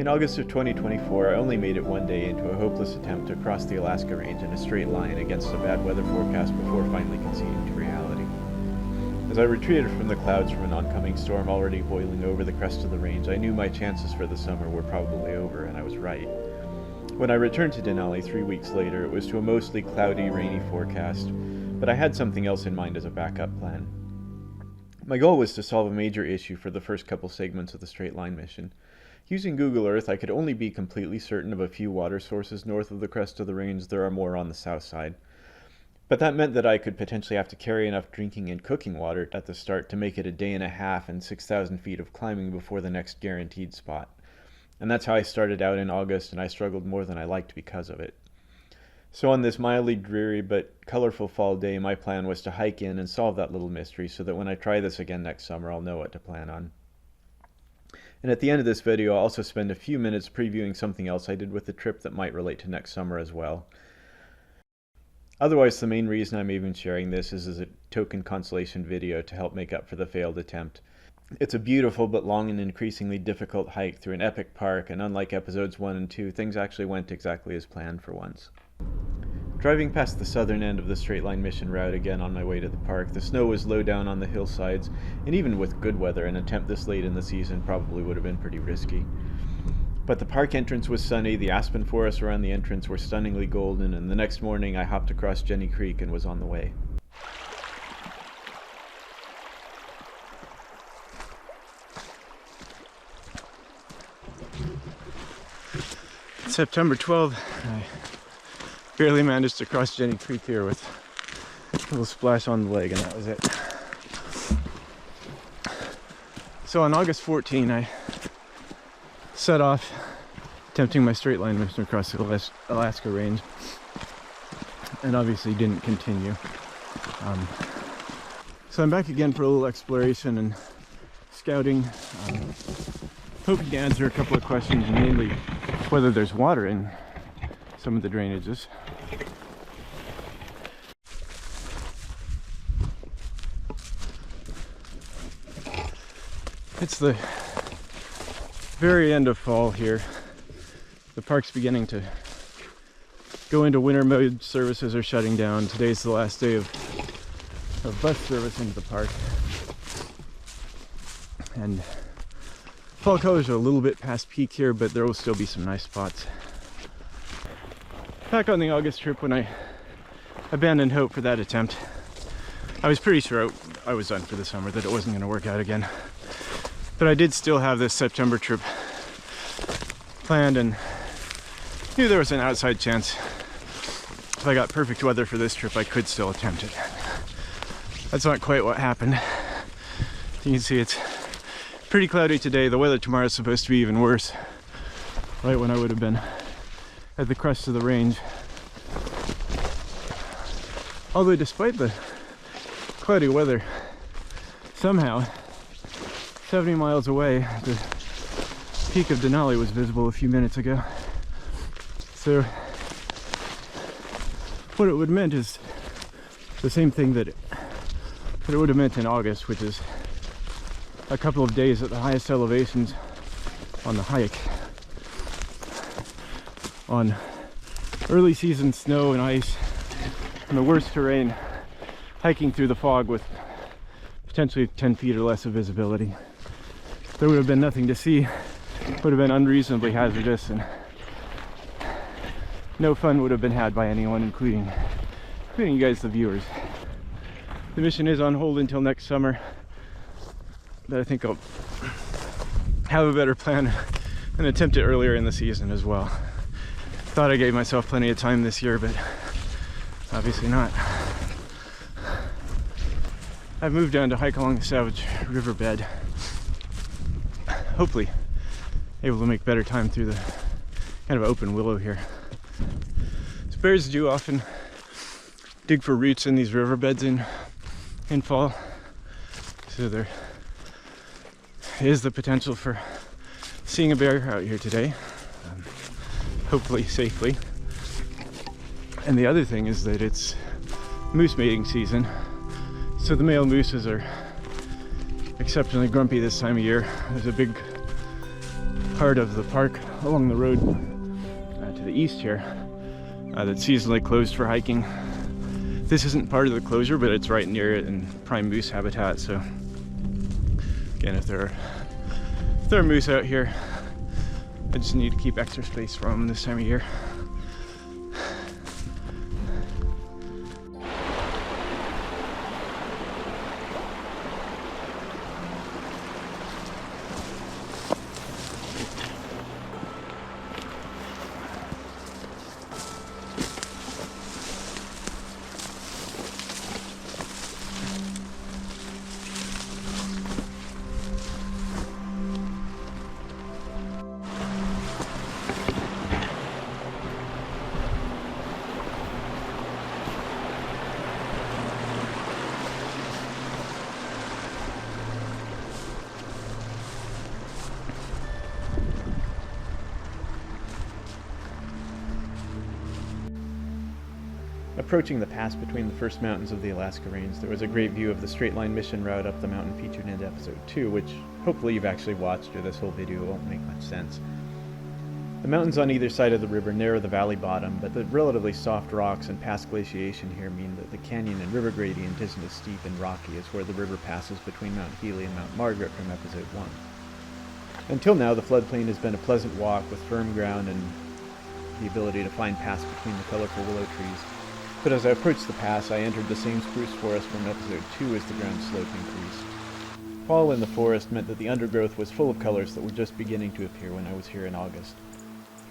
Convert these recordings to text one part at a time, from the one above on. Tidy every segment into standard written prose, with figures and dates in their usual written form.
In August of 2024, I only made it one day into a hopeless attempt to cross the Alaska Range in a straight line against a bad weather forecast before finally conceding to reality. As I retreated from the clouds from an oncoming storm already boiling over the crest of the range, I knew my chances for the summer were probably over, and I was right. When I returned to Denali 3 weeks later, it was to a mostly cloudy, rainy forecast, but I had something else in mind as a backup plan. My goal was to solve a major issue for the first couple segments of the straight line mission. Using Google Earth, I could only be completely certain of a few water sources north of the crest of the range. There are more on the south side. But that meant that I could potentially have to carry enough drinking and cooking water at the start to make it a day and a half and 6,000 feet of climbing before the next guaranteed spot. And that's how I started out in August, and I struggled more than I liked because of it. So on this mildly dreary but colorful fall day, my plan was to hike in and solve that little mystery so that when I try this again next summer, I'll know what to plan on. And at the end of this video, I'll also spend a few minutes previewing something else I did with the trip that might relate to next summer as well. Otherwise, the main reason I'm even sharing this is as a token consolation video to help make up for the failed attempt. It's a beautiful but long and increasingly difficult hike through an epic park, and unlike episodes 1 and 2, things actually went exactly as planned for once. Driving past the southern end of the straight line mission route again on my way to the park, the snow was low down on the hillsides, and even with good weather, an attempt this late in the season probably would have been pretty risky. But the park entrance was sunny, the aspen forests around the entrance were stunningly golden, and the next morning I hopped across Jenny Creek and was on the way. September 12th, I barely managed to cross Jenny Creek here with a little splash on the leg, and that was it. So on August 14, I set off attempting my straight line mission across the Alaska Range, and obviously didn't continue. So I'm back again for a little exploration and scouting, hoping to answer a couple of questions, mainly whether there's water in some of the drainages. It's the very end of fall here. The park's beginning to go into winter mode. Services are shutting down. Today's the last day of bus service into the park. And fall colors are a little bit past peak here, but there will still be some nice spots. Back on the August trip, when I abandoned hope for that attempt, I was pretty sure I was done for the summer, that it wasn't going to work out again. But I did still have this September trip planned and knew there was an outside chance if I got perfect weather for this trip, I could still attempt it. That's not quite what happened. You can see it's pretty cloudy today. The weather tomorrow is supposed to be even worse, right when I would have been at the crest of the range. Although despite the cloudy weather, somehow 70 miles away the peak of Denali was visible a few minutes ago. So what it would have meant is the same thing that it would have meant in August, which is a couple of days at the highest elevations on the hike, on early season snow and ice, and the worst terrain, hiking through the fog with potentially 10 feet or less of visibility. There would have been nothing to see, would have been unreasonably hazardous, and no fun would have been had by anyone, including you guys, the viewers. The mission is on hold until next summer, but I think I'll have a better plan and attempt it earlier in the season as well. Thought I gave myself plenty of time this year, but obviously not. I've moved down to hike along the Savage riverbed, hopefully able to make better time through the kind of open willow here. So bears do often dig for roots in these riverbeds in fall, so there is the potential for seeing a bear out here today, hopefully safely. And the other thing is that it's moose mating season, so the male mooses are exceptionally grumpy this time of year. There's a big part of the park along the road to the east here that's seasonally closed for hiking. This isn't part of the closure, but it's right near it in prime moose habitat. So again, if there are moose out here, I just need to keep extra space for them this time of year. Approaching the pass between the first mountains of the Alaska Range, there was a great view of the straight line mission route up the mountain featured in episode 2, which hopefully you've actually watched, or this whole video won't make much sense. The mountains on either side of the river narrow the valley bottom, but the relatively soft rocks and past glaciation here mean that the canyon and river gradient isn't as steep and rocky as where the river passes between Mount Healy and Mount Margaret from episode 1. Until now, the floodplain has been a pleasant walk with firm ground and the ability to find paths between the colorful willow trees. But as I approached the pass, I entered the same spruce forest from episode 2 as the ground slope increased. Fall in the forest meant that the undergrowth was full of colors that were just beginning to appear when I was here in August.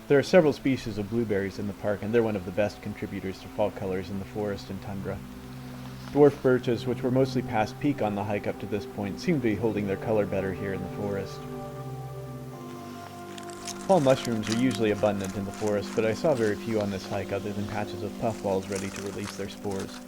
There are several species of blueberries in the park, and they're one of the best contributors to fall colors in the forest and tundra. Dwarf birches, which were mostly past peak on the hike up to this point, seem to be holding their color better here in the forest. Fall mushrooms are usually abundant in the forest, but I saw very few on this hike other than patches of puffballs ready to release their spores.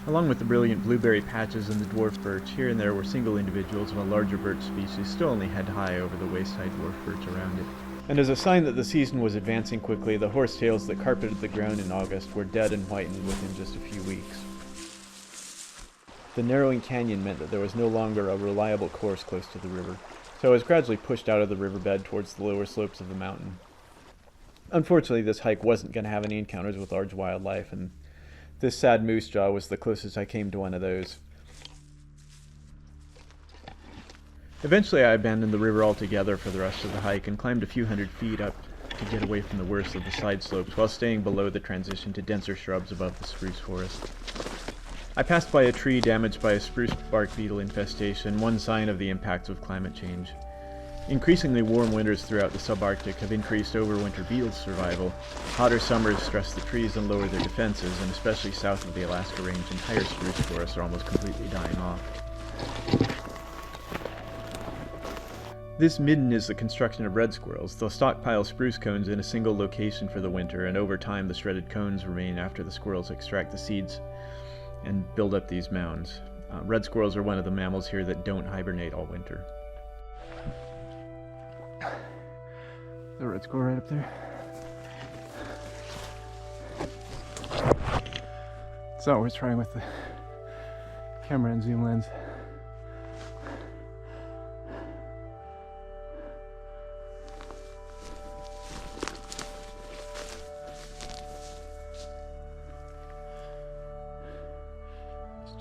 Along with the brilliant blueberry patches and the dwarf birch, here and there were single individuals of a larger birch species still only head high over the waist-high dwarf birch around it. And as a sign that the season was advancing quickly, the horsetails that carpeted the ground in August were dead and whitened within just a few weeks. The narrowing canyon meant that there was no longer a reliable course close to the river, so I was gradually pushed out of the riverbed towards the lower slopes of the mountain. Unfortunately, this hike wasn't going to have any encounters with large wildlife, and this sad moose jaw was the closest I came to one of those. Eventually, I abandoned the river altogether for the rest of the hike and climbed a few hundred feet up to get away from the worst of the side slopes while staying below the transition to denser shrubs above the spruce forest. I passed by a tree damaged by a spruce bark beetle infestation, one sign of the impacts of climate change. Increasingly warm winters throughout the subarctic have increased overwinter beetle survival. Hotter summers stress the trees and lower their defenses, and especially south of the Alaska Range, entire spruce forests are almost completely dying off. This midden is the construction of red squirrels. They'll stockpile spruce cones in a single location for the winter, and over time the shredded cones remain after the squirrels extract the seeds and build up these mounds. Red squirrels are one of the mammals here that don't hibernate all winter. The red squirrel right up there. It's not worth trying with the camera and zoom lens.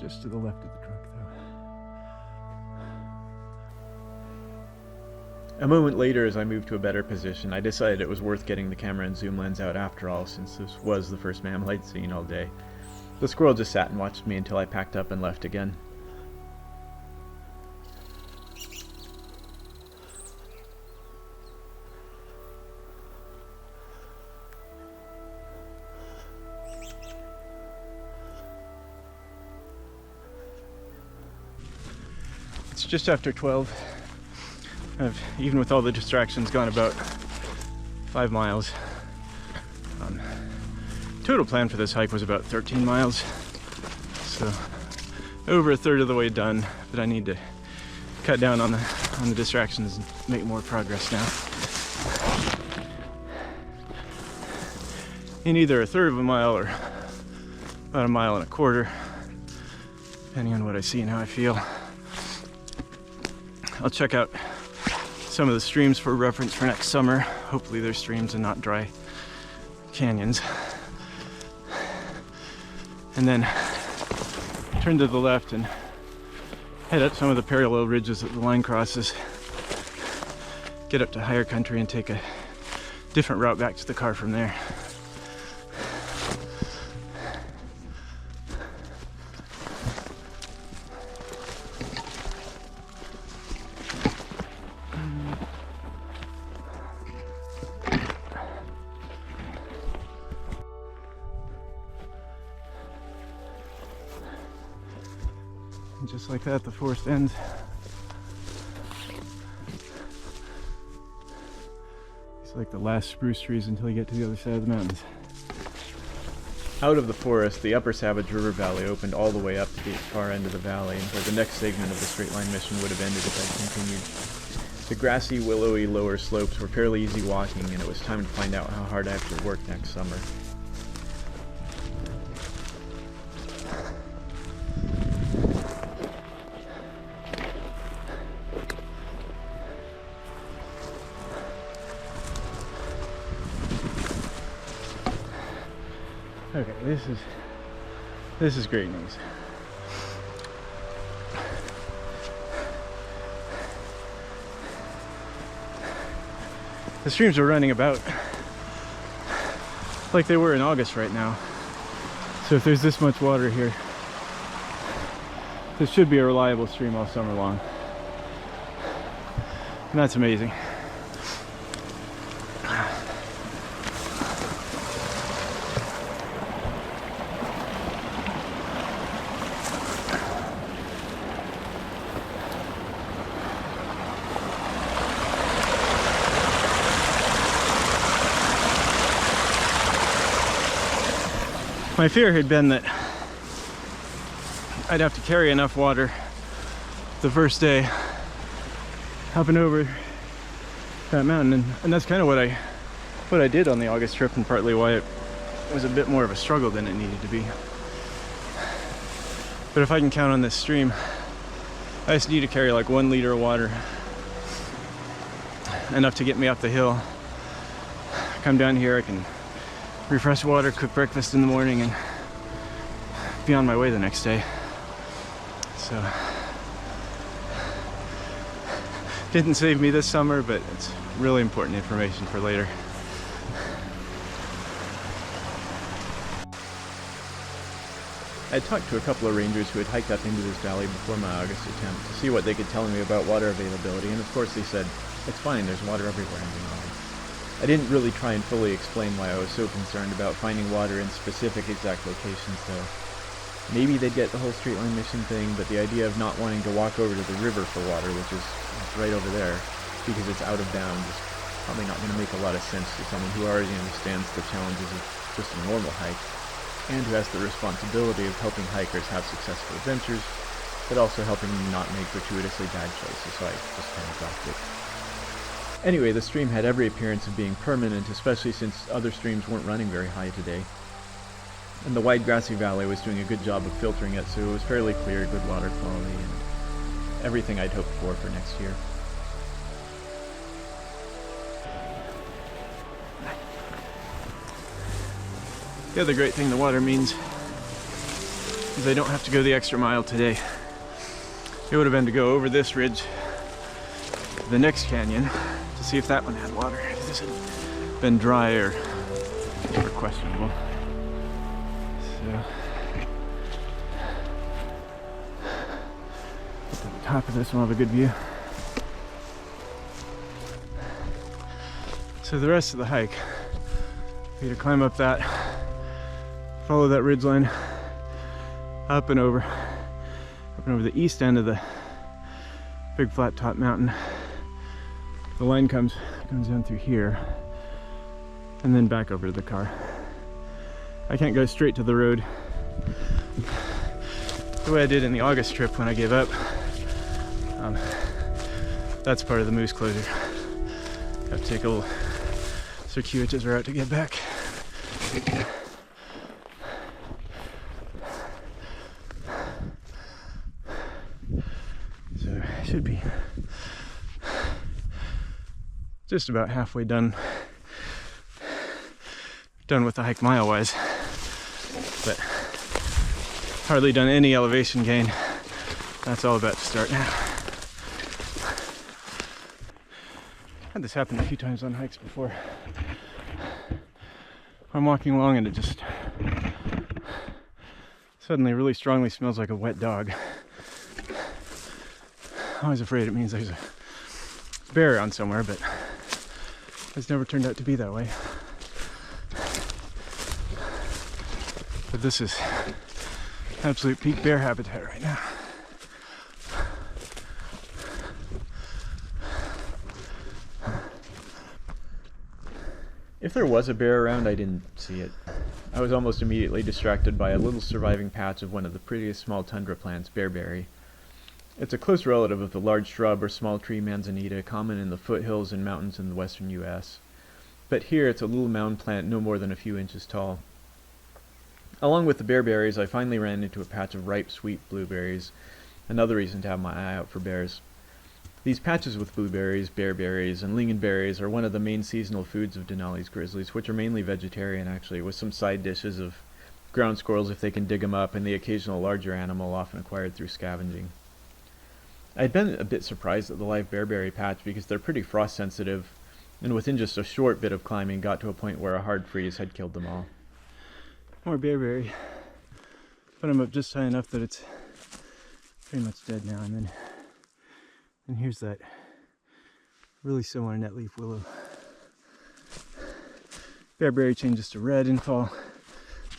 Just to the left of the trunk, though. A moment later, as I moved to a better position, I decided it was worth getting the camera and zoom lens out after all, since this was the first mammal I'd seen all day. The squirrel just sat and watched me until I packed up and left again. It's just after 12. I've, even with all the distractions, gone about 5 miles. Total plan for this hike was about 13 miles. So over a third of the way done, but I need to cut down on the distractions and make more progress now. In either a third of a mile or about 1.25 miles, depending on what I see and how I feel. I'll check out some of the streams for reference for next summer. Hopefully they're streams and not dry canyons. And then turn to the left and head up some of the parallel ridges that the line crosses. Get up to higher country and take a different route back to the car from there. And just like that, the forest ends. It's like the last spruce trees until you get to the other side of the mountains. Out of the forest, the upper Savage River Valley opened all the way up to the far end of the valley, where the next segment of the straight line mission would have ended if I'd continued. The grassy, willowy lower slopes were fairly easy walking, and it was time to find out how hard I have to work next summer. Okay, this is great news. The streams are running about like they were in August right now. So if there's this much water here, this should be a reliable stream all summer long. And that's amazing. My fear had been that I'd have to carry enough water the first day up and over that mountain, and that's kind of what I did on the August trip, and partly why it was a bit more of a struggle than it needed to be. But if I can count on this stream, I just need to carry like 1 liter of water, enough to get me up the hill. Come down here, I can refresh water, cook breakfast in the morning, and be on my way the next day. So, didn't save me this summer, but it's really important information for later. I talked to a couple of rangers who had hiked up into this valley before my August attempt to see what they could tell me about water availability, and of course they said, "It's fine, there's water everywhere in the valley." I didn't really try and fully explain why I was so concerned about finding water in specific exact locations, though. Maybe they'd get the whole straight line mission thing, but the idea of not wanting to walk over to the river for water, which is right over there, because it's out of bounds, is probably not going to make a lot of sense to someone who already understands the challenges of just a normal hike, and who has the responsibility of helping hikers have successful adventures, but also helping them not make gratuitously bad choices, so I just kind of dropped it. Anyway, the stream had every appearance of being permanent, especially since other streams weren't running very high today. And the wide grassy valley was doing a good job of filtering it, so it was fairly clear, good water quality, and everything I'd hoped for next year. The other great thing the water means is I don't have to go the extra mile today. It would have been to go over this ridge to the next canyon to see if that one had water. If this had been dry or questionable. So, up to the top of this one, we'll have a good view. So the rest of the hike, we had to climb up that, follow that ridge line, up and over the east end of the big flat top mountain. The line comes down through here, and then back over to the car. I can't go straight to the road the way I did in the August trip when I gave up. That's part of the moose closure. Have to take a little circuitous route to get back. just about halfway done with the hike mile-wise, but hardly done any elevation gain. That's all about to start now. Had this happen a few times on hikes before. I'm walking along and it just suddenly really strongly smells like a wet dog. I'm always afraid it means there's a bear around somewhere, but it's never turned out to be that way. But this is absolute peak bear habitat right now. If there was a bear around, I didn't see it. I was almost immediately distracted by a little surviving patch of one of the prettiest small tundra plants, bearberry. It's a close relative of the large shrub or small tree manzanita, common in the foothills and mountains in the western U.S. But here it's a little mound plant no more than a few inches tall. Along with the bearberries, I finally ran into a patch of ripe, sweet blueberries, another reason to have my eye out for bears. These patches with blueberries, bearberries, and lingonberries are one of the main seasonal foods of Denali's grizzlies, which are mainly vegetarian actually, with some side dishes of ground squirrels if they can dig them up, and the occasional larger animal often acquired through scavenging. I'd been a bit surprised at the live bearberry patch because they're pretty frost sensitive, and within just a short bit of climbing got to a point where a hard freeze had killed them all. More bearberry. Put them up just high enough that it's pretty much dead now, and here's that really similar netleaf willow. Bearberry changes to red in fall,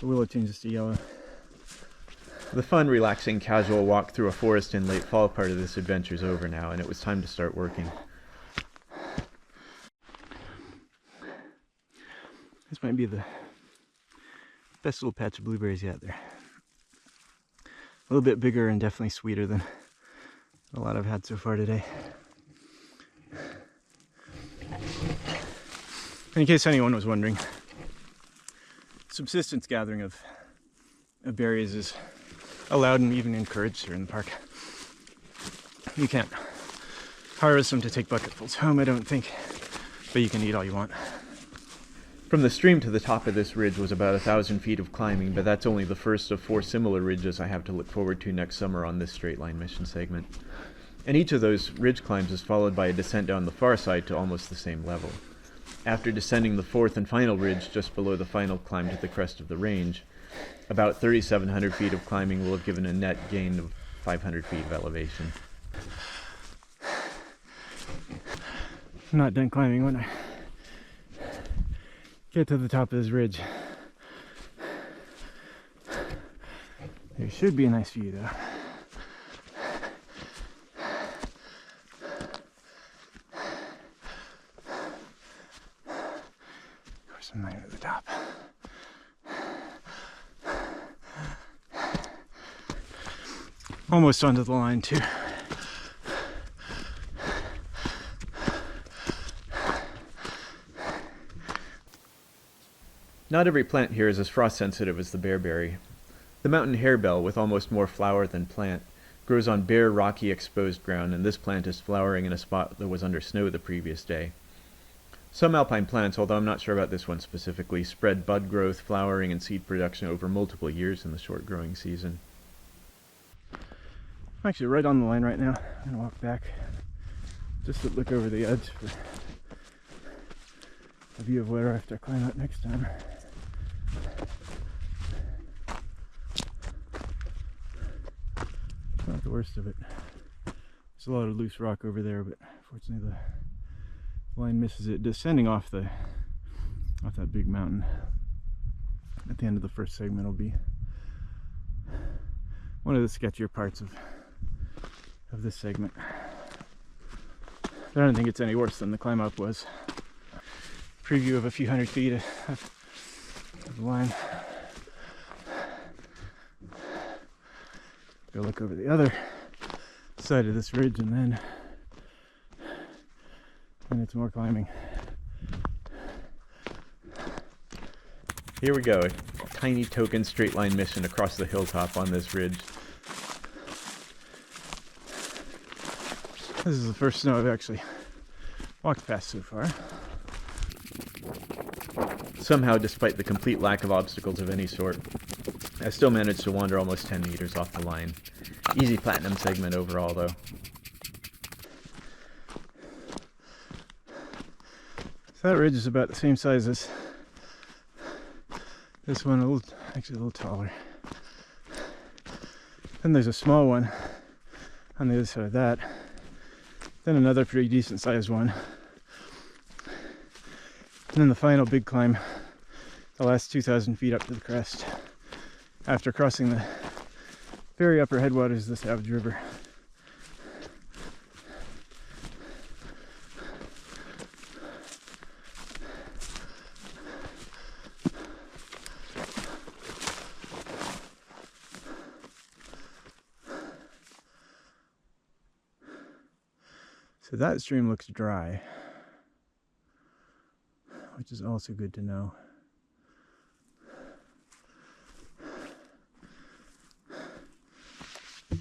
the willow changes to yellow. The fun, relaxing, casual walk through a forest in late fall part of this adventure is over now, and it was time to start working. This might be the best little patch of blueberries yet there. A little bit bigger and definitely sweeter than a lot I've had so far today. In case anyone was wondering, subsistence gathering of berries is allowed and even encouraged here in the park. You can't harvest them to take bucketfuls home, I don't think, but you can eat all you want. From the stream to the top of this ridge was about 1,000 feet of climbing, but that's only the first of 4 similar ridges I have to look forward to next summer on this straight line mission segment. And each of those ridge climbs is followed by a descent down the far side to almost the same level. After descending the 4th and final ridge just below the final climb to the crest of the range, about 3,700 feet of climbing will have given a net gain of 500 feet of elevation. I'm not done climbing when I get to the top of this ridge. There should be a nice view though. Of course I'm not even at the top. Almost onto the line too. Not every plant here is as frost sensitive as the bearberry. The mountain harebell, with almost more flower than plant, grows on bare, rocky, exposed ground, and this plant is flowering in a spot that was under snow the previous day. Some alpine plants, although I'm not sure about this one specifically, spread bud growth, flowering, and seed production over multiple years in the short growing season. I'm actually right on the line right now. I'm gonna walk back just to look over the edge for a view of where I have to climb up next time. Not the worst of it. There's a lot of loose rock over there, but fortunately the line misses it, descending off that big mountain. At the end of the first segment will be one of the sketchier parts of this segment. I don't think it's any worse than the climb up was. Preview of a few hundred feet of the line. Go look over the other side of this ridge, and then it's more climbing. Here we go, a tiny token straight line mission across the hilltop on this ridge. This is the first snow I've actually walked past so far. Somehow, despite the complete lack of obstacles of any sort, I still managed to wander almost 10 meters off the line. Easy platinum segment overall, though. So that ridge is about the same size as this one, actually a little taller. Then there's a small one on the other side of that. Then another pretty decent sized one. And then the final big climb, the last 2,000 feet up to the crest, after crossing the very upper headwaters of the Savage River. So that stream looks dry, which is also good to know.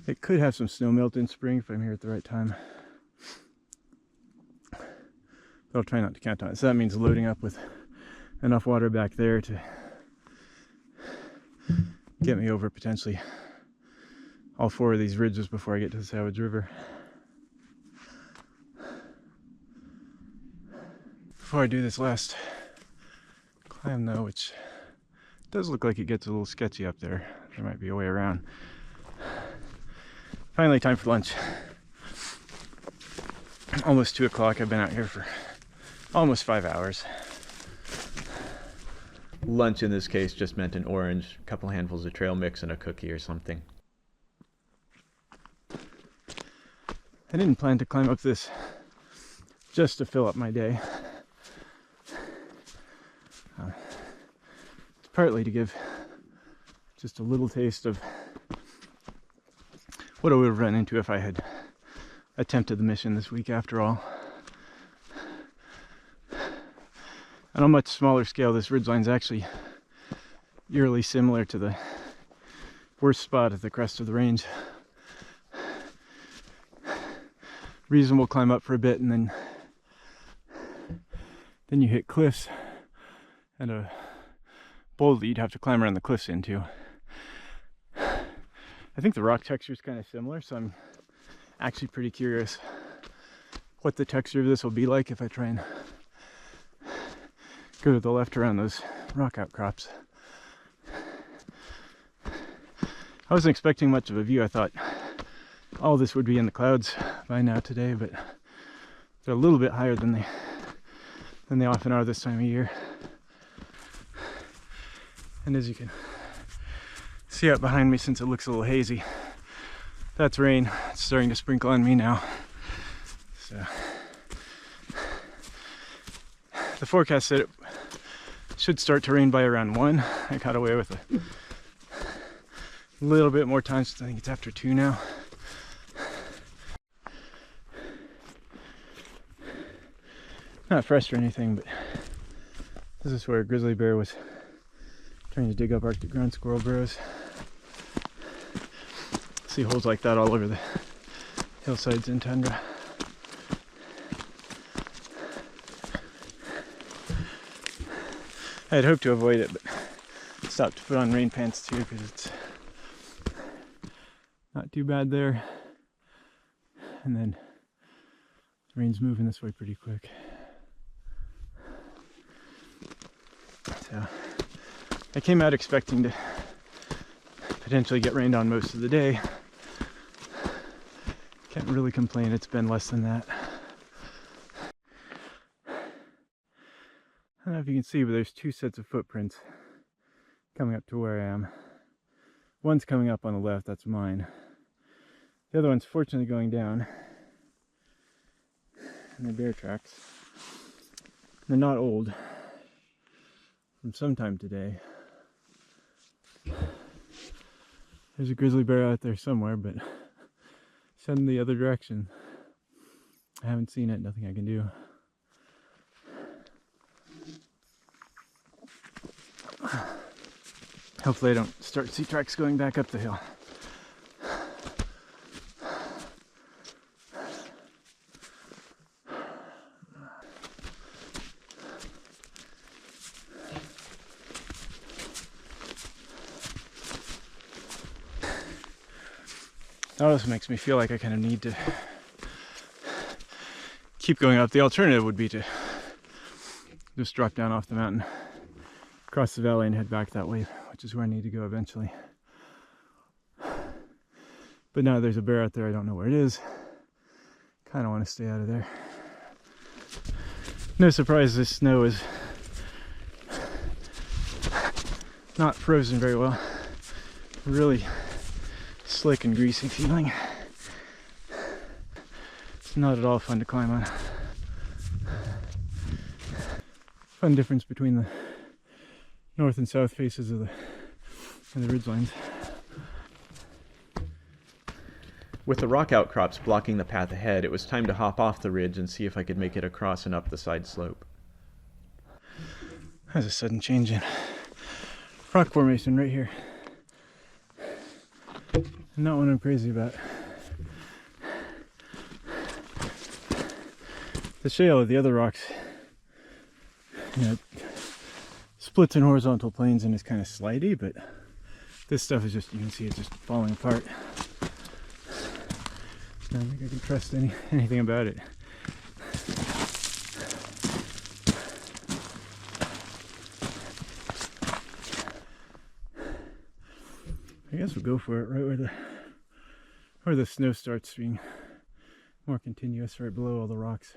It could have some snow melt in spring if I'm here at the right time. But I'll try not to count on it. So that means loading up with enough water back there to get me over potentially all 4 of these ridges before I get to the Savage River. Before I do this last climb though, which does look like it gets a little sketchy up there. There might be a way around. Finally, time for lunch. Almost 2 o'clock. I've been out here for almost 5 hours. Lunch in this case just meant an orange, a couple handfuls of trail mix, and a cookie or something. I didn't plan to climb up this just to fill up my day. It's partly to give just a little taste of what I would have run into if I had attempted the mission this week after all. On a much smaller scale, this ridgeline is actually eerily similar to the worst spot at the crest of the range. Reasonable climb up for a bit, and then you hit cliffs and a bowl that you'd have to climb around the cliffs into. I think the rock texture is kind of similar, so I'm actually pretty curious what the texture of this will be like if I try and go to the left around those rock outcrops. I wasn't expecting much of a view. I thought all this would be in the clouds by now today, but they're a little bit higher than they often are this time of year. And as you can see out behind me, since it looks a little hazy, that's rain. It's starting to sprinkle on me now. So the forecast said it should start to rain by around 1. I got away with a little bit more time, since I think it's after 2 now. Not fresh or anything, but this is where a grizzly bear was trying to dig up Arctic ground squirrel burrows. See holes like that all over the hillsides in tundra. I had hoped to avoid it, but stopped to put on rain pants too, because it's not too bad there. And then the rain's moving this way pretty quick. So I came out expecting to potentially get rained on most of the day. Can't really complain, it's been less than that. I don't know if you can see, but there's 2 sets of footprints coming up to where I am. One's coming up on the left, that's mine. The other one's fortunately going down. And they're bear tracks. They're not old. From sometime today. There's a grizzly bear out there somewhere, but it's heading the other direction. I haven't seen it, nothing I can do. Hopefully I don't start to see tracks going back up the hill. That also makes me feel like I kind of need to keep going up. The alternative would be to just drop down off the mountain, cross the valley, and head back that way, which is where I need to go eventually. But now there's a bear out there, I don't know where it is. Kind of want to stay out of there. No surprise this snow is not frozen very well. Really slick and greasy feeling. It's not at all fun to climb on. Fun difference between the north and south faces of the ridgelines. With the rock outcrops blocking the path ahead, it was time to hop off the ridge and see if I could make it across and up the side slope. There's a sudden change in rock formation right here. Not one I'm crazy about. The shale of the other rocks, you know, splits in horizontal planes and is kind of slidey, but this stuff is just, you can see it's just falling apart. I don't think I can trust anything about it. I guess we'll go for it right where the snow starts being more continuous, right below all the rocks.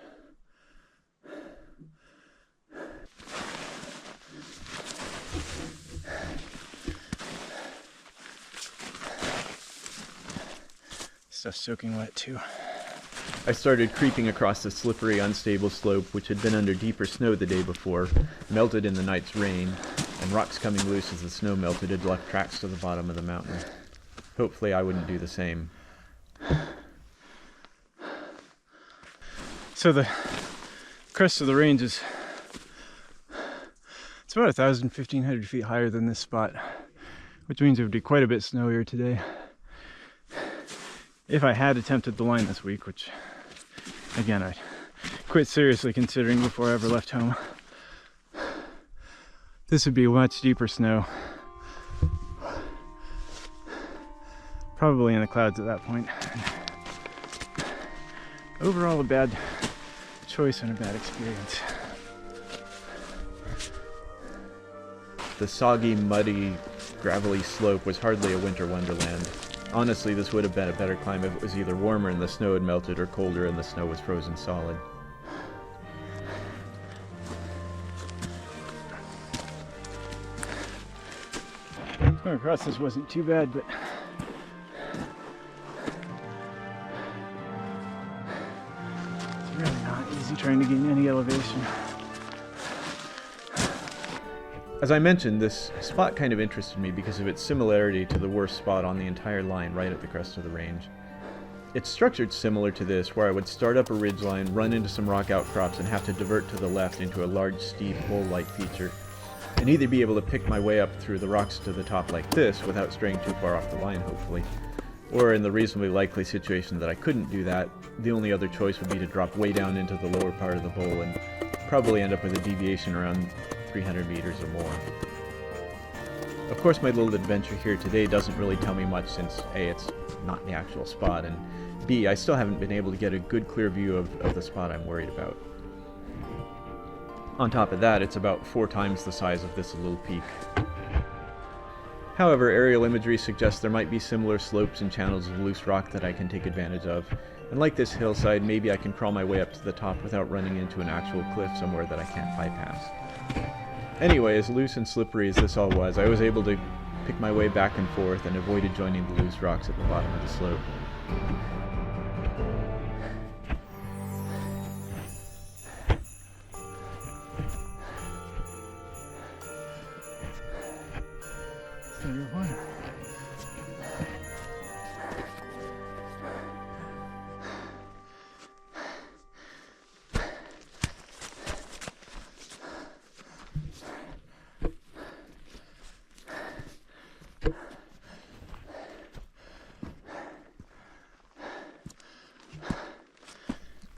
Stuff's soaking wet too. I started creeping across the slippery, unstable slope, which had been under deeper snow the day before, melted in the night's rain, and rocks coming loose as the snow melted had left tracks to the bottom of the mountain. Hopefully I wouldn't do the same. So the crest of the range is, it's about 1,500 feet higher than this spot, which means it would be quite a bit snowier today. If I had attempted the line this week, which again I quit seriously considering before I ever left home, this would be much deeper snow. Probably in the clouds at that point. Overall a bad choice and a bad experience. The soggy, muddy, gravelly slope was hardly a winter wonderland. Honestly, this would have been a better climb if it was either warmer and the snow had melted or colder and the snow was frozen solid. Going across this wasn't too bad, but it's really not easy trying to gain any elevation. As I mentioned, this spot kind of interested me because of its similarity to the worst spot on the entire line right at the crest of the range. It's structured similar to this, where I would start up a ridgeline, run into some rock outcrops, and have to divert to the left into a large, steep, bowl-like feature, and either be able to pick my way up through the rocks to the top like this without straying too far off the line, hopefully. Or in the reasonably likely situation that I couldn't do that, the only other choice would be to drop way down into the lower part of the bowl and probably end up with a deviation around 300 meters or more. Of course, my little adventure here today doesn't really tell me much since A, it's not the actual spot, and B, I still haven't been able to get a good clear view of the spot I'm worried about. On top of that, it's about 4 times the size of this little peak. However, aerial imagery suggests there might be similar slopes and channels of loose rock that I can take advantage of, and like this hillside, maybe I can crawl my way up to the top without running into an actual cliff somewhere that I can't bypass. Anyway, as loose and slippery as this all was, I was able to pick my way back and forth and avoided joining the loose rocks at the bottom of the slope.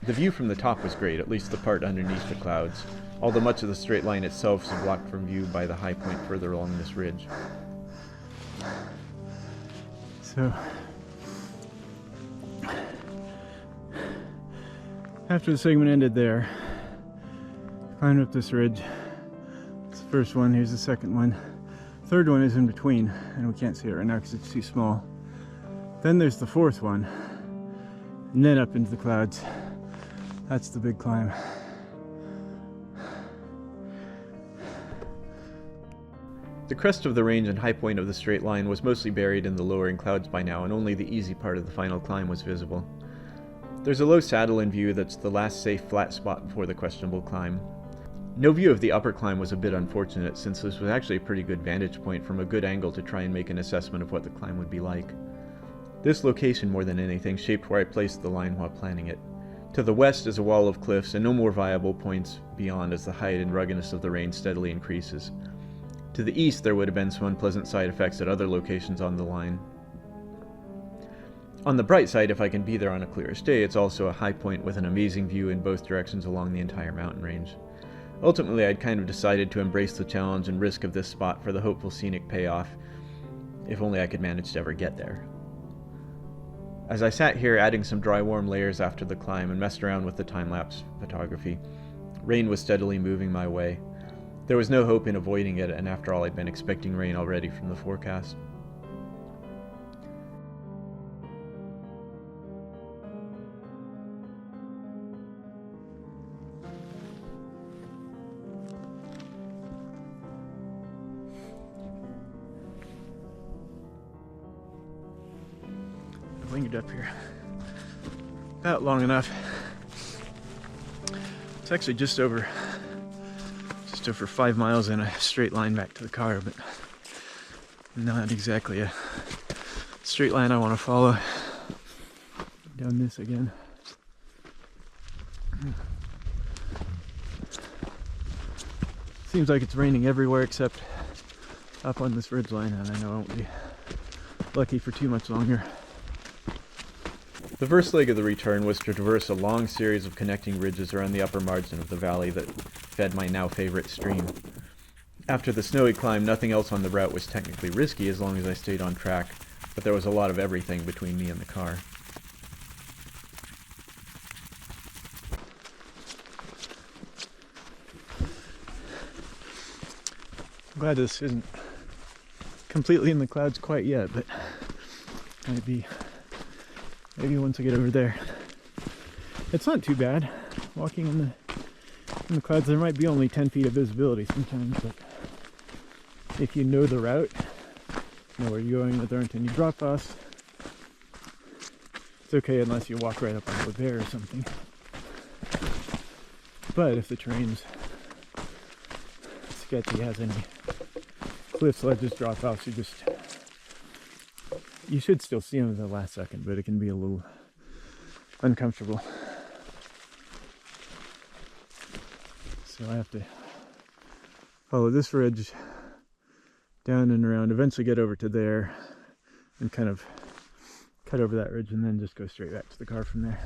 The view from the top was great, at least the part underneath the clouds, although much of the straight line itself is blocked from view by the high point further along this ridge. So, After the segment ended there, climbed up this ridge. It's the first one, here's the second one. Third one is in between, and we can't see it right now because it's too small. Then there's the fourth one, and then up into the clouds. That's the big climb. The crest of the range and high point of the straight line was mostly buried in the lowering clouds by now, and only the easy part of the final climb was visible. There's a low saddle in view that's the last safe flat spot before the questionable climb. No view of the upper climb was a bit unfortunate, since this was actually a pretty good vantage point from a good angle to try and make an assessment of what the climb would be like. This location, more than anything, shaped where I placed the line while planning it. To the west is a wall of cliffs and no more viable points beyond as the height and ruggedness of the range steadily increases. To the east there would have been some unpleasant side effects at other locations on the line. On the bright side, if I can be there on a clearish day, it's also a high point with an amazing view in both directions along the entire mountain range. Ultimately, I'd kind of decided to embrace the challenge and risk of this spot for the hopeful scenic payoff, if only I could manage to ever get there. As I sat here adding some dry warm layers after the climb and messed around with the time-lapse photography, rain was steadily moving my way. There was no hope in avoiding it, and after all, I'd been expecting rain already from the forecast. Lingered up here about long enough. It's actually just over 5 miles in a straight line back to the car, but not exactly a straight line I want to follow. Down this again. Seems like it's raining everywhere except up on this ridge line, and I know I won't be lucky for too much longer. The first leg of the return was to traverse a long series of connecting ridges around the upper margin of the valley that fed my now favorite stream. After the snowy climb, nothing else on the route was technically risky as long as I stayed on track, but there was a lot of everything between me and the car. I'm glad this isn't completely in the clouds quite yet, but maybe once I get over there. It's not too bad walking in the clouds. There might be only 10 feet of visibility sometimes, but if you know the route, know where you're going, that there aren't any drop-offs, it's okay unless you walk right up onto a bear or something. But if the terrain's sketchy, has any cliffs, ledges, drop-offs, you should still see them at the last second, but it can be a little uncomfortable. So I have to follow this ridge down and around, eventually get over to there and kind of cut over that ridge and then just go straight back to the car from there.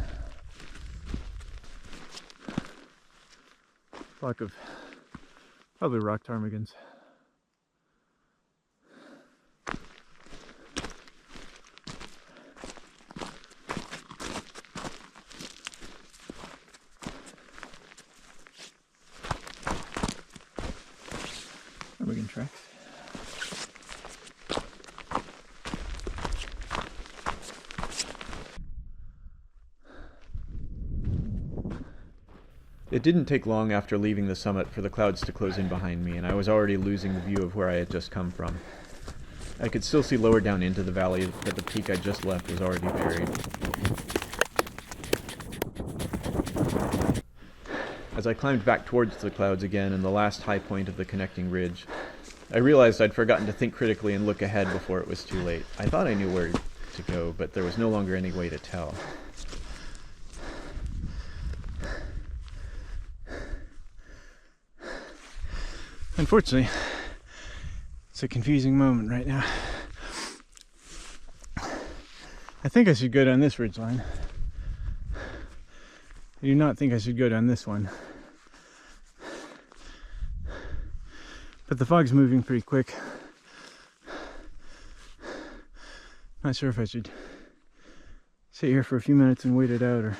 Flock of probably rock ptarmigans. Ptarmigan tracks. It didn't take long after leaving the summit for the clouds to close in behind me, and I was already losing the view of where I had just come from. I could still see lower down into the valley, but the peak I just left was already buried. As I climbed back towards the clouds again and the last high point of the connecting ridge, I realized I'd forgotten to think critically and look ahead before it was too late. I thought I knew where to go, but there was no longer any way to tell. Unfortunately, it's a confusing moment right now. I think I should go down this ridgeline. I do not think I should go down this one. But the fog's moving pretty quick. Not sure if I should sit here for a few minutes and wait it out or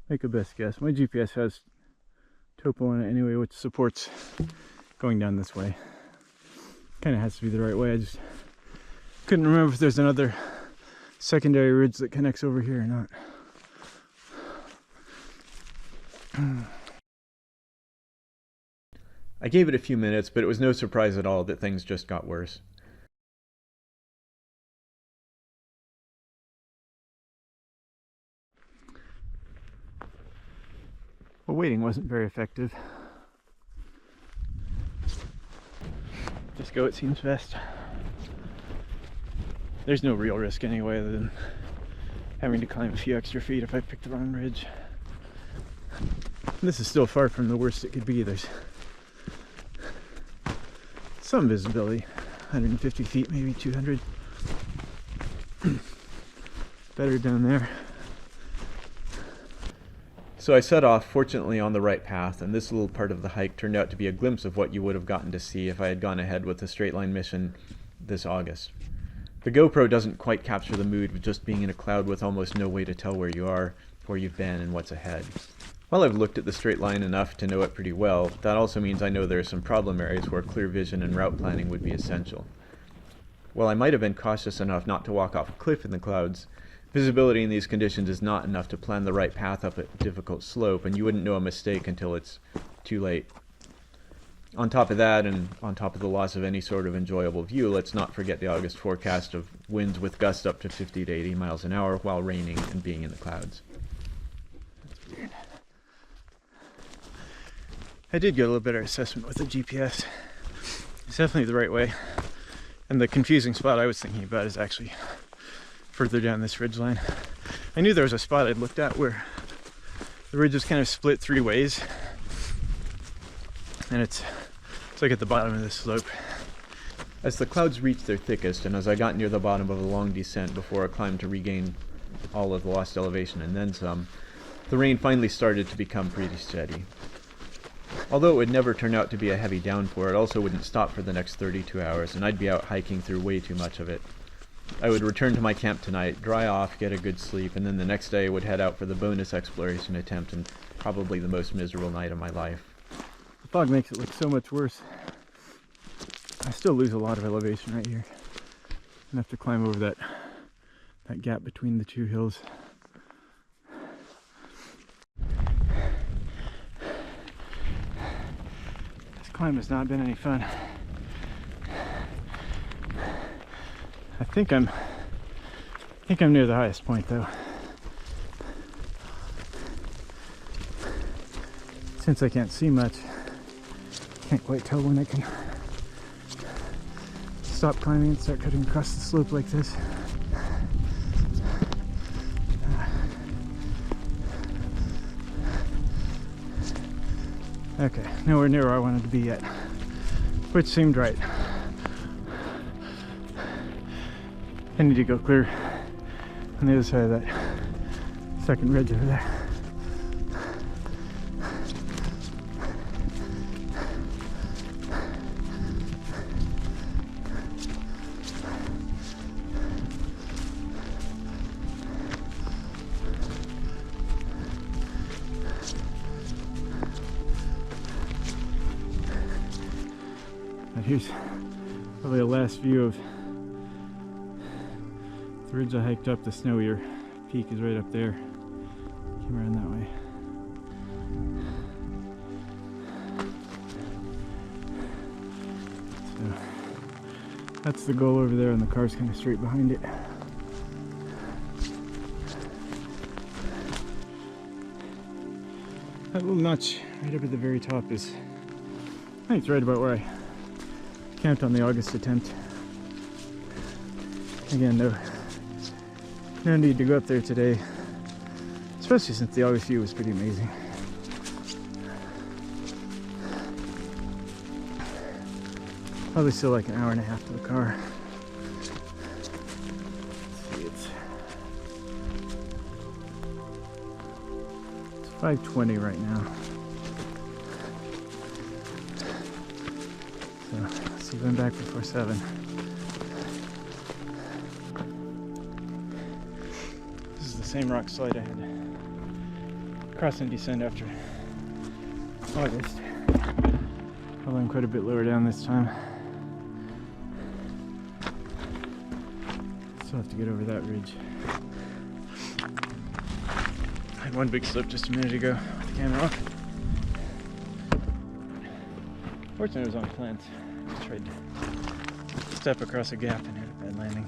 make a best guess. My GPS has topo on it anyway, which supports going down this way. Kind of has to be the right way. I just couldn't remember if there's another secondary ridge that connects over here or not. I gave it a few minutes, but it was no surprise at all that things just got worse. Well, waiting wasn't very effective. Just go, it seems best. There's no real risk anyway, other than having to climb a few extra feet if I pick the wrong ridge. This is still far from the worst it could be. There's some visibility, 150 feet, maybe 200. Better down there. So I set off, fortunately on the right path, and this little part of the hike turned out to be a glimpse of what you would have gotten to see if I had gone ahead with the straight line mission this August. The GoPro doesn't quite capture the mood of just being in a cloud with almost no way to tell where you are, where you've been, and what's ahead. While I've looked at the straight line enough to know it pretty well, that also means I know there are some problem areas where clear vision and route planning would be essential. While I might have been cautious enough not to walk off a cliff in the clouds, visibility in these conditions is not enough to plan the right path up a difficult slope, and you wouldn't know a mistake until it's too late. On top of that, and on top of the loss of any sort of enjoyable view, let's not forget the August forecast of winds with gusts up to 50 to 80 miles an hour while raining and being in the clouds. That's weird. I did get a little better assessment with the GPS. It's definitely the right way. And the confusing spot I was thinking about is actually further down this ridge line. I knew there was a spot I'd looked at where the ridge is kind of split three ways, and it's like at the bottom of this slope. As the clouds reached their thickest, and as I got near the bottom of a long descent before a climb to regain all of the lost elevation and then some, the rain finally started to become pretty steady. Although it would never turn out to be a heavy downpour, it also wouldn't stop for the next 32 hours, and I'd be out hiking through way too much of it. I would return to my camp tonight, dry off, get a good sleep, and then the next day I would head out for the bonus exploration attempt, and probably the most miserable night of my life. The fog makes it look so much worse. I still lose a lot of elevation right here. I have to climb over that gap between the two hills. This climb has not been any fun. I think I'm near the highest point though. Since I can't see much, can't quite tell when I can stop climbing and start cutting across the slope like this. Okay, nowhere near where I wanted to be yet, which seemed right. I need to go clear on the other side of that second ridge over there. And here's probably a last view of the ridge I hiked up. The snowier peak is right up there. Came around that way. So that's the goal over there, and the car's kind of straight behind it. That little notch right up at the very top is, I think it's right about where I camped on the August attempt. Again, no need to go up there today, especially since the August view was pretty amazing. Probably still like an hour and a half to the car. Let's see, it's 5:20 right now. So let's see if I'm back before 7. This is the same rock slide I had cross and descend after August. Although I'm quite a bit lower down this time. Still have to get over that ridge. I had one big slip just a minute ago with the camera off. Fortunately, it was on plants. I just tried to step across a gap and had a bad landing.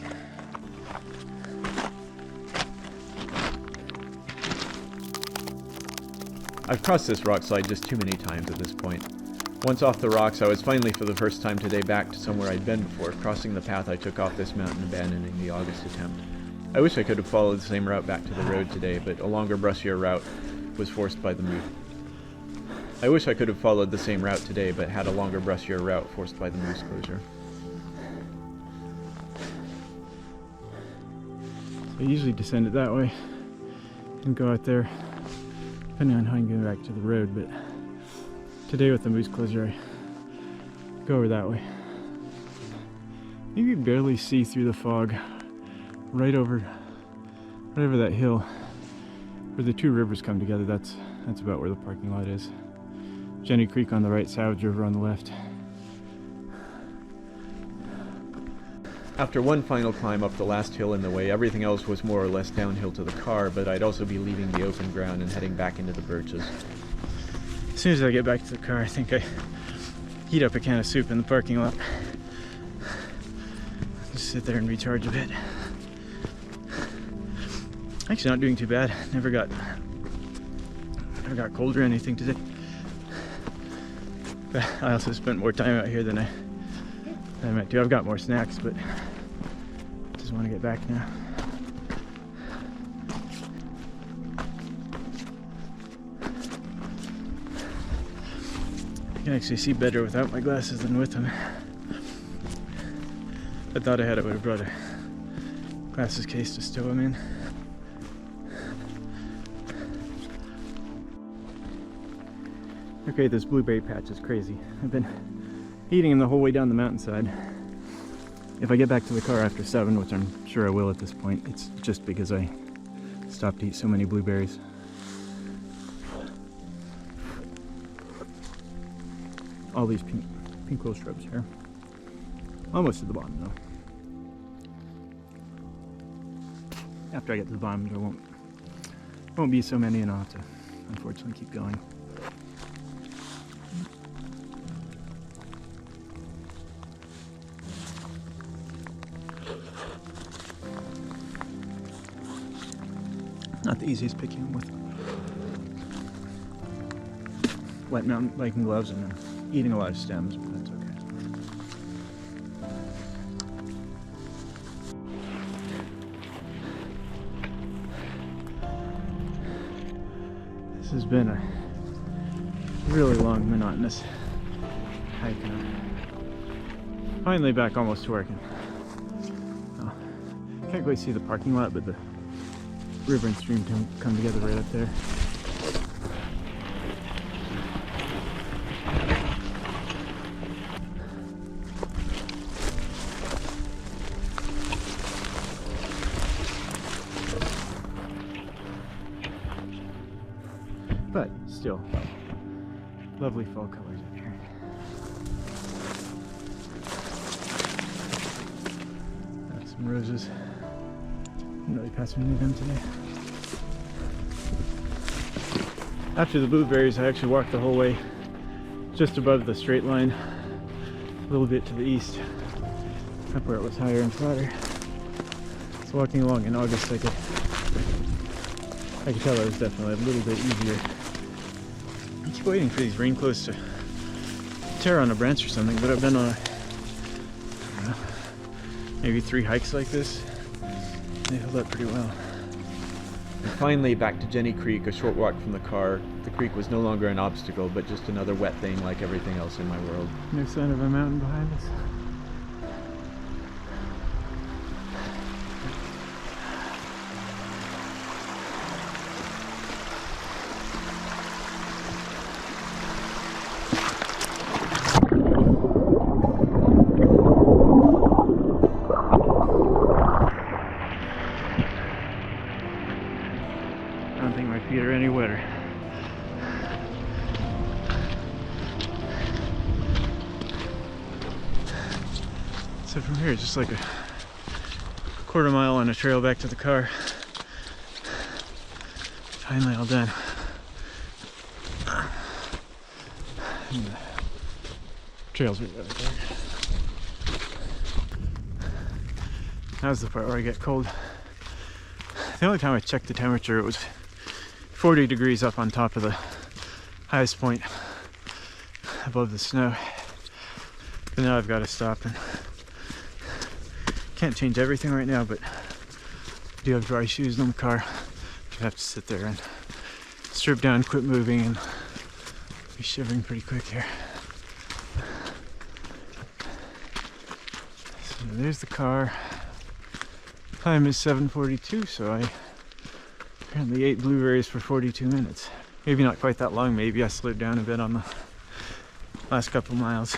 I've crossed this rock slide just too many times at this point. Once off the rocks, I was finally for the first time today back to somewhere I'd been before, crossing the path I took off this mountain, abandoning the August attempt. I wish I could have followed the same route back to the road today, but a longer, bruskier route was forced by the moose. I wish I could have followed the same route today, but had a longer, bruskier route forced by the moose closure. So I usually descend it that way and go out there, depending on how I'm going back to the road, but today with the moose closure, I go over that way. You can barely see through the fog right over that hill where the two rivers come together. That's about where the parking lot is. Jenny Creek on the right, Savage River on the left. After one final climb up the last hill in the way, everything else was more or less downhill to the car, but I'd also be leaving the open ground and heading back into the birches. As soon as I get back to the car, I think I heat up a can of soup in the parking lot. Just sit there and recharge a bit. Actually not doing too bad. Never got cold or anything today. But I also spent more time out here than I meant to. I've got more snacks, but just want to get back now. I can actually see better without my glasses than with them. I thought I would have brought a glasses case to stow them in. Okay, this blueberry patch is crazy. I've been eating them the whole way down the mountainside. If I get back to the car after 7, which I'm sure I will at this point, it's just because I stopped to eat so many blueberries. All these pink little shrubs here. Almost to the bottom though. After I get to the bottom, there won't be so many, and I'll have to unfortunately keep going. Not the easiest picking them with wet mountain biking gloves, and I'm eating a lot of stems, but that's okay. This has been a really long, monotonous hike, and I'm finally back almost to working. Can't quite see the parking lot, but the river and stream come together right up there. But still, lovely fall colors up here. Got some roses. Didn't really pass many of them today. After the blueberries, I actually walked the whole way just above the straight line, a little bit to the east, up where it was higher and flatter. So walking along in August, I could tell it was definitely a little bit easier. I keep waiting for these rain clothes to tear on a branch or something, but I've been on maybe 3 hikes like this. They held up pretty well. And finally, back to Jenny Creek, a short walk from the car. The creek was no longer an obstacle, but just another wet thing like everything else in my world. No sign of a mountain behind us. I don't think my feet are any wetter. So from here, it's just like a quarter mile on a trail back to the car. Finally all done. And the trails are right there. Now's the part where I get cold. The only time I checked the temperature, it was 40 degrees up on top of the highest point above the snow. But now I've got to stop, and can't change everything right now, but I do have dry shoes in the car. I have to sit there and strip down, quit moving, and be shivering pretty quick here. So there's the car. Time is 7:42, so I apparently ate blueberries for 42 minutes. Maybe not quite that long, maybe I slowed down a bit on the last couple miles.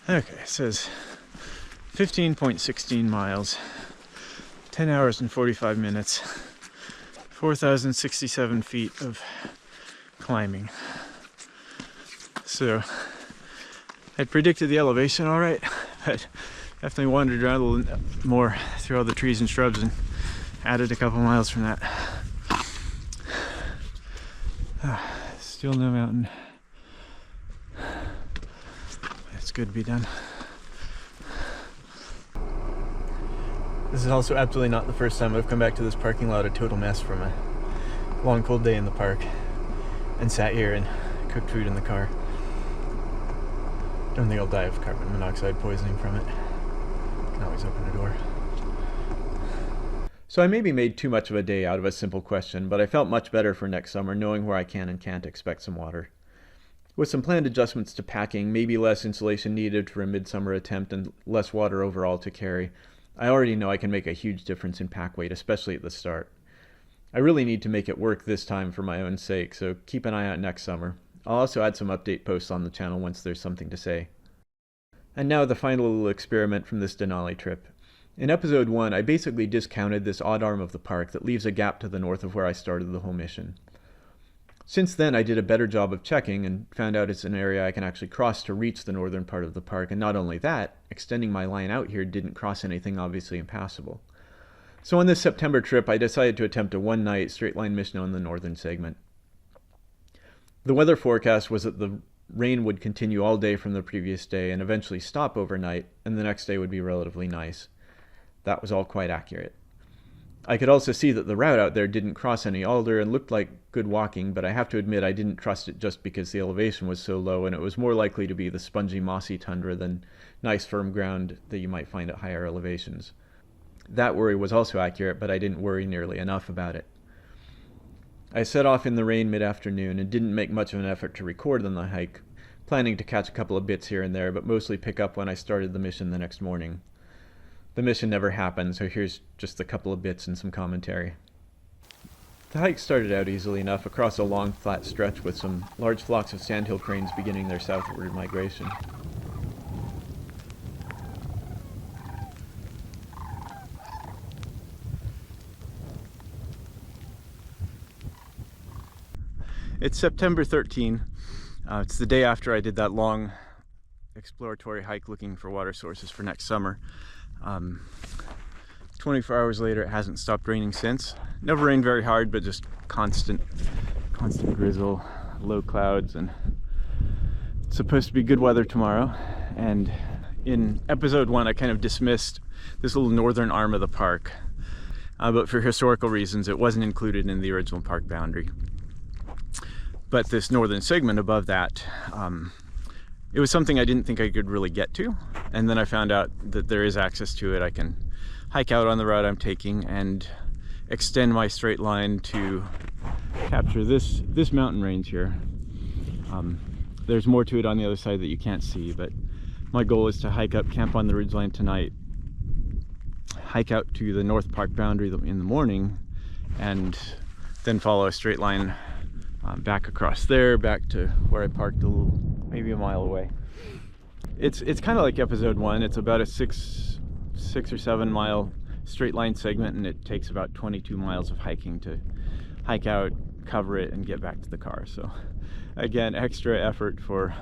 Okay, it says 15.16 miles, 10 hours and 45 minutes, 4,067 feet of climbing. So I predicted the elevation all right, but definitely wandered around a little more through all the trees and shrubs and added a couple miles from that. Still no mountain. It's good to be done. This is also absolutely not the first time I've come back to this parking lot a total mess from a long cold day in the park and sat here and cooked food in the car. Don't think I'll die of carbon monoxide poisoning from it. Can always open a door. So I maybe made too much of a day out of a simple question, but I felt much better for next summer knowing where I can and can't expect some water. With some planned adjustments to packing, maybe less insulation needed for a midsummer attempt and less water overall to carry, I already know I can make a huge difference in pack weight, especially at the start. I really need to make it work this time for my own sake, so keep an eye out next summer. I'll also add some update posts on the channel once there's something to say. And now the final little experiment from this Denali trip. In episode 1, I basically discounted this odd arm of the park that leaves a gap to the north of where I started the whole mission. Since then, I did a better job of checking and found out it's an area I can actually cross to reach the northern part of the park, and not only that, extending my line out here didn't cross anything obviously impassable. So on this September trip, I decided to attempt a one-night straight-line mission on the northern segment. The weather forecast was that the rain would continue all day from the previous day and eventually stop overnight, and the next day would be relatively nice. That was all quite accurate. I could also see that the route out there didn't cross any alder and looked like good walking, but I have to admit I didn't trust it just because the elevation was so low and it was more likely to be the spongy mossy tundra than nice firm ground that you might find at higher elevations. That worry was also accurate, but I didn't worry nearly enough about it. I set off in the rain mid-afternoon and didn't make much of an effort to record on the hike, planning to catch a couple of bits here and there, but mostly pick up when I started the mission the next morning. The mission never happened, so here's just a couple of bits and some commentary. The hike started out easily enough across a long flat stretch with some large flocks of sandhill cranes beginning their southward migration. It's September 13. It's the day after I did that long exploratory hike looking for water sources for next summer. 24 hours later, it hasn't stopped raining since. Never rained very hard, but just constant drizzle, low clouds, and it's supposed to be good weather tomorrow. And in episode 1, I kind of dismissed this little northern arm of the park, but for historical reasons, it wasn't included in the original park boundary. But this northern segment above that, it was something I didn't think I could really get to, and then I found out that there is access to it. I can hike out on the route I'm taking and extend my straight line to capture this mountain range here. There's more to it on the other side that you can't see, but my goal is to hike up, camp on the ridgeline tonight, hike out to the north park boundary in the morning, and then follow a straight line back across there, back to where I parked maybe a mile away. It's kind of like episode 1. It's about a six or 7 mile straight line segment, and it takes about 22 miles of hiking to hike out, cover it, and get back to the car. So again, extra effort for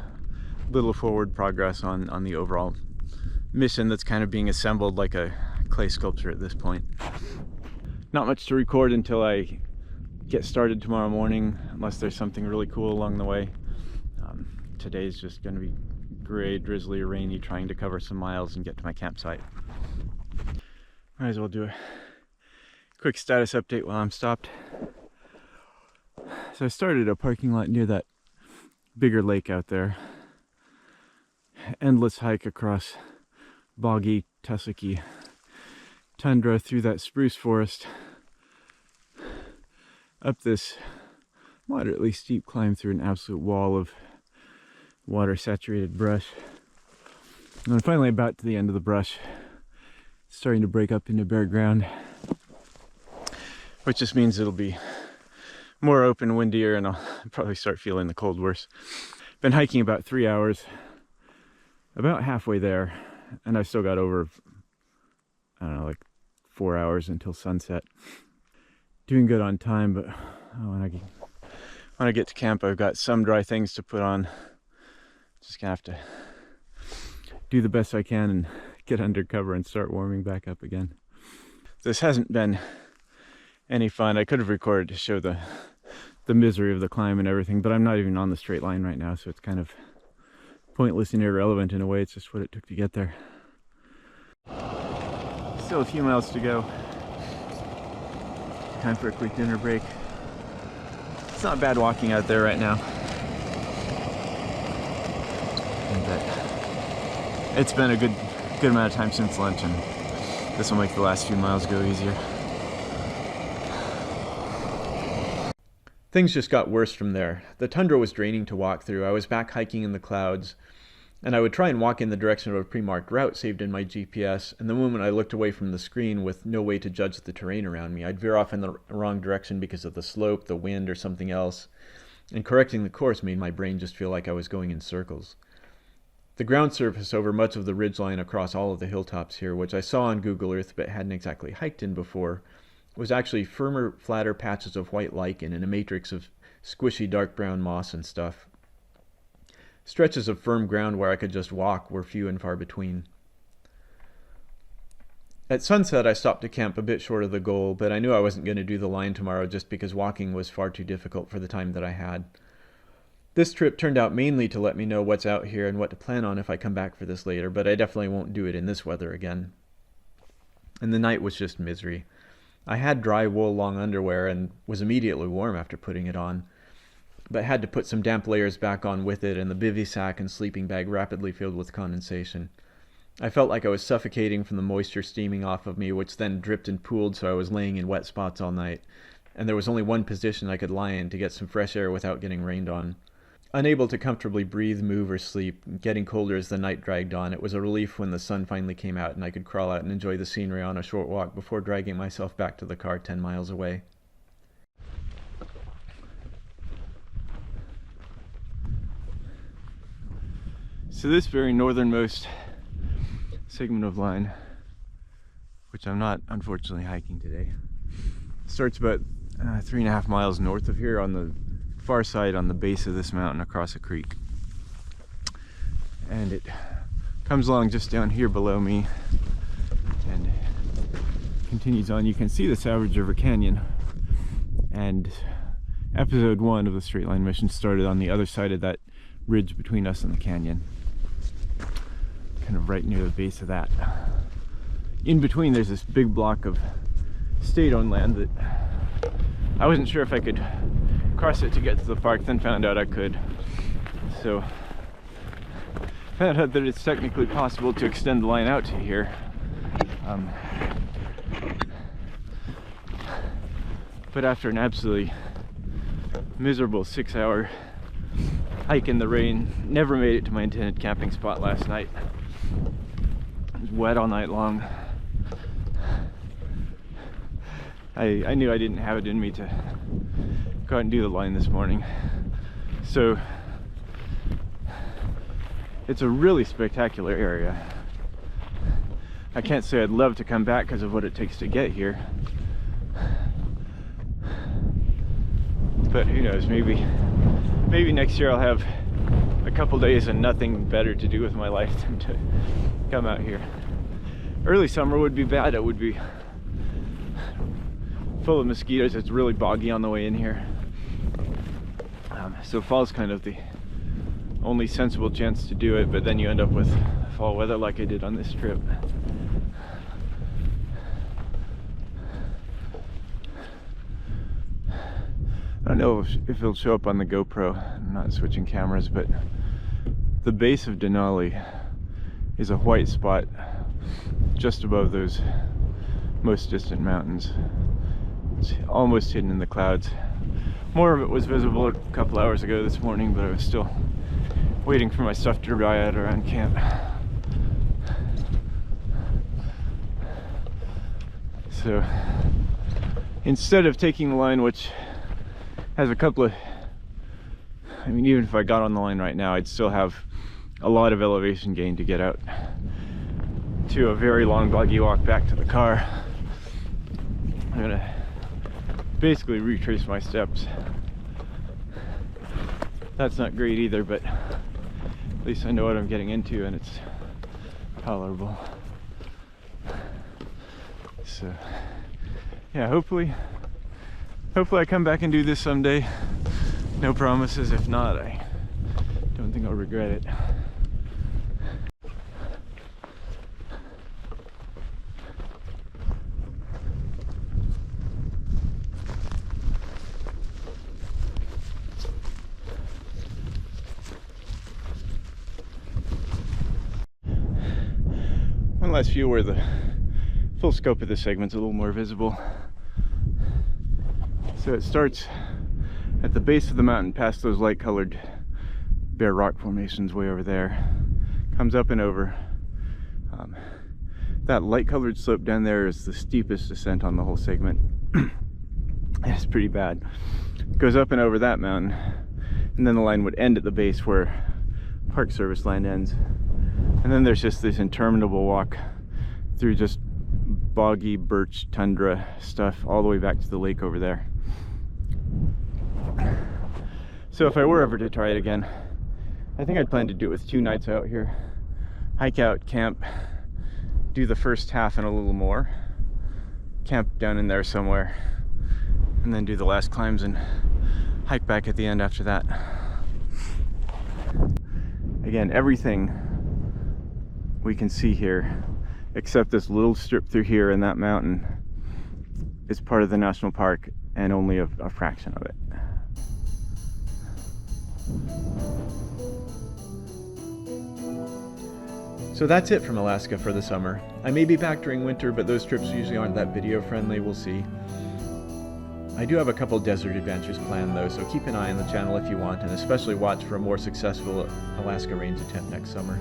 little forward progress on the overall mission that's kind of being assembled like a clay sculpture at this point. Not much to record until I get started tomorrow morning, unless there's something really cool along the way. Today's just going to be gray, drizzly, or rainy, trying to cover some miles and get to my campsite. Might as well do a quick status update while I'm stopped. So I started a parking lot near that bigger lake out there. Endless hike across boggy, tussocky tundra through that spruce forest, up this moderately steep climb through an absolute wall of water-saturated brush. And then finally about to the end of the brush, starting to break up into bare ground, which just means it'll be more open, windier, and I'll probably start feeling the cold worse. Been hiking about 3 hours, about halfway there, and I've still got over, I don't know, like 4 hours until sunset. Doing good on time, but when I get to camp, I've got some dry things to put on. Just gonna have to do the best I can and get under cover and start warming back up again. This hasn't been any fun. I could have recorded to show the misery of the climb and everything, but I'm not even on the straight line right now, so it's kind of pointless and irrelevant in a way. It's just what it took to get there. Still a few miles to go. Time for a quick dinner break. It's not bad walking out there right now. And it's been a good amount of time since lunch, and this will make the last few miles go easier. Things just got worse from there. The tundra was draining to walk through. I was back hiking in the clouds, and I would try and walk in the direction of a pre-marked route saved in my GPS, and the moment I looked away from the screen with no way to judge the terrain around me, I'd veer off in the wrong direction because of the slope, the wind, or something else, and correcting the course made my brain just feel like I was going in circles. The ground surface over much of the ridgeline across all of the hilltops here, which I saw on Google Earth but hadn't exactly hiked in before, was actually firmer, flatter patches of white lichen in a matrix of squishy dark brown moss and stuff. Stretches of firm ground where I could just walk were few and far between. At sunset, I stopped to camp a bit short of the goal, but I knew I wasn't going to do the line tomorrow just because walking was far too difficult for the time that I had. This trip turned out mainly to let me know what's out here and what to plan on if I come back for this later, but I definitely won't do it in this weather again. And the night was just misery. I had dry wool long underwear and was immediately warm after putting it on, but had to put some damp layers back on with it, and the bivy sack and sleeping bag rapidly filled with condensation. I felt like I was suffocating from the moisture steaming off of me, which then dripped and pooled, so I was laying in wet spots all night, and there was only one position I could lie in to get some fresh air without getting rained on. Unable to comfortably breathe, move, or sleep, getting colder as the night dragged on, it was a relief when the sun finally came out and I could crawl out and enjoy the scenery on a short walk before dragging myself back to the car 10 miles away. So this very northernmost segment of line, which I'm not unfortunately hiking today, starts about 3.5 miles north of here on the far side on the base of this mountain across a creek. And it comes along just down here below me and continues on. You can see the Savage River Canyon, and episode 1 of the straight line mission started on the other side of that ridge between us and the canyon, kind of right near the base of that. In between there's this big block of state-owned land that I wasn't sure if I could cross it to get to the park, then found out I could. So found out that it's technically possible to extend the line out to here. But after an absolutely miserable 6-hour hike in the rain, never made it to my intended camping spot last night. It was wet all night long. I knew I didn't have it in me to go out and do the line this morning. So it's a really spectacular area. I can't say I'd love to come back because of what it takes to get here, but who knows, maybe next year I'll have a couple days and nothing better to do with my life than to come out here. Early summer would be bad. It would be full of mosquitoes. It's really boggy on the way in here. So fall's kind of the only sensible chance to do it, but then you end up with fall weather like I did on this trip. I don't know if it'll show up on the GoPro. I'm not switching cameras, but the base of Denali is a white spot just above those most distant mountains. It's almost hidden in the clouds. More of it was visible a couple hours ago this morning, but I was still waiting for my stuff to dry out around camp. So instead of taking the line, which has a couple of, I mean, even if I got on the line right now, I'd still have a lot of elevation gain to get out to a very long boggy walk back to the car. I'm gonna basically retrace my steps. That's not great either, but at least I know what I'm getting into and it's tolerable. So yeah, hopefully I come back and do this someday. No promises. If not, I don't think I'll regret it. One last view where the full scope of the segment's a little more visible. So it starts at the base of the mountain, past those light colored bare rock formations way over there, comes up and over. That light colored slope down there is the steepest descent on the whole segment. It's pretty bad. Goes up and over that mountain, and then the line would end at the base where Park Service land ends. And then there's just this interminable walk through just boggy birch tundra stuff all the way back to the lake over there. So if I were ever to try it again, I think I'd plan to do it with 2 nights out here. Hike out, camp, do the first half and a little more, camp down in there somewhere, and then do the last climbs and hike back at the end after that. Again, everything we can see here, except this little strip through here and that mountain, is part of the national park and only a fraction of it. So that's it from Alaska for the summer. I may be back during winter, but those trips usually aren't that video friendly. We'll see. I do have a couple desert adventures planned though, so keep an eye on the channel if you want, and especially watch for a more successful Alaska range attempt next summer.